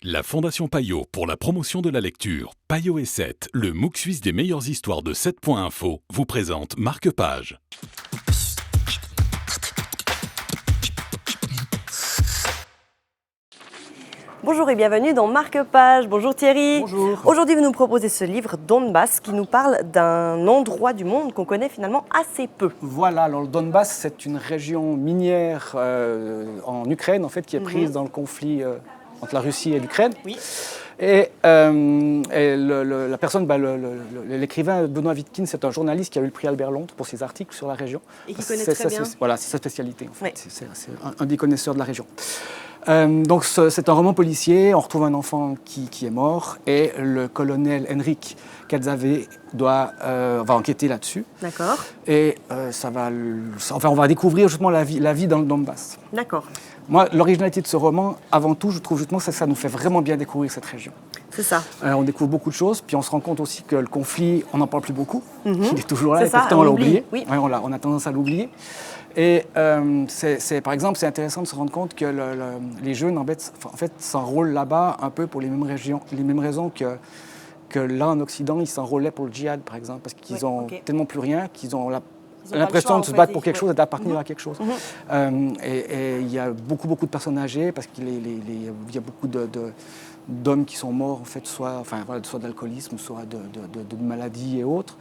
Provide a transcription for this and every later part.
La Fondation Payot pour la promotion de la lecture, Payot et 7, le MOOC suisse des meilleures histoires de 7.info, vous présente Marque-Page. Bonjour et bienvenue dans Marque-Page. Bonjour Thierry. Bonjour. Aujourd'hui, vous nous proposez ce livre Donbass qui nous parle d'un endroit du monde qu'on connaît finalement assez peu. Voilà, alors le Donbass, c'est une région minière en Ukraine, en fait, qui est prise dans le conflit entre la Russie et l'Ukraine. Oui. Et la personne, l'écrivain Benoît Wittkin, c'est un journaliste qui a eu le prix Albert Londres pour ses articles sur la région. Et qui connaît très bien. Voilà, c'est sa spécialité, en fait. Oui. C'est un des connaisseurs de la région. Donc c'est un roman policier, on retrouve un enfant qui est mort et le colonel Henrik Kadzavé va enquêter là-dessus. D'accord. Et on va découvrir justement la vie dans le Donbass. D'accord. Moi, l'originalité de ce roman, avant tout, je trouve justement que ça nous fait vraiment bien découvrir cette région. C'est ça. On découvre beaucoup de choses, puis on se rend compte aussi que le conflit, on n'en parle plus beaucoup. Il est toujours là, C'est et ça, pourtant on on l'a l'oublie, oublié. oui. Ouais, on a tendance à l'oublier. Et par exemple, c'est intéressant de se rendre compte que les jeunes en fait, s'enrôlent là-bas un peu pour les mêmes raisons que là en Occident, ils s'enrôlaient pour le djihad, par exemple, parce qu'ils n'ont tellement plus rien, qu'ils ont l'impression de se battre pour quelque chose et d'appartenir à quelque chose. Et il y a beaucoup de personnes âgées, parce qu'il y a beaucoup d'hommes qui sont morts, en fait, soit d'alcoolisme, soit de maladies et autres.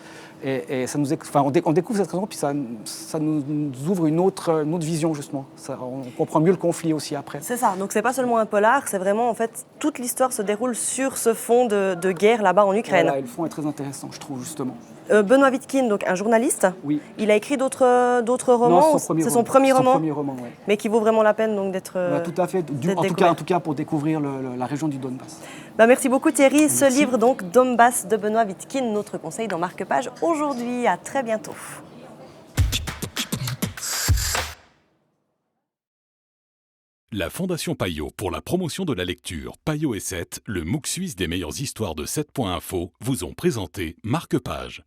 Et ça on découvre cette raison, puis ça nous ouvre une autre vision, justement. On comprend mieux le conflit aussi après. C'est ça. Donc c'est pas seulement un polar, c'est vraiment en fait toute l'histoire se déroule sur ce fond de guerre là-bas en Ukraine. Voilà, et le fond est très intéressant, je trouve, justement. Benoît Wittkin, donc un journaliste. Oui. Il a écrit d'autres romans. Non, c'est son premier roman. Son premier roman, ouais. Mais qui vaut vraiment la peine donc d'être. Tout à fait. En tout cas, pour découvrir la région du Donbass. Merci beaucoup Thierry. Merci. Ce livre donc Donbass de Benoît Wittkin, notre conseil dans Marque-Page aujourd'hui. À très bientôt. La Fondation Payot pour la promotion de la lecture, Payot et 7, le MOOC suisse des meilleures histoires de 7.info, vous ont présenté Marque-Page.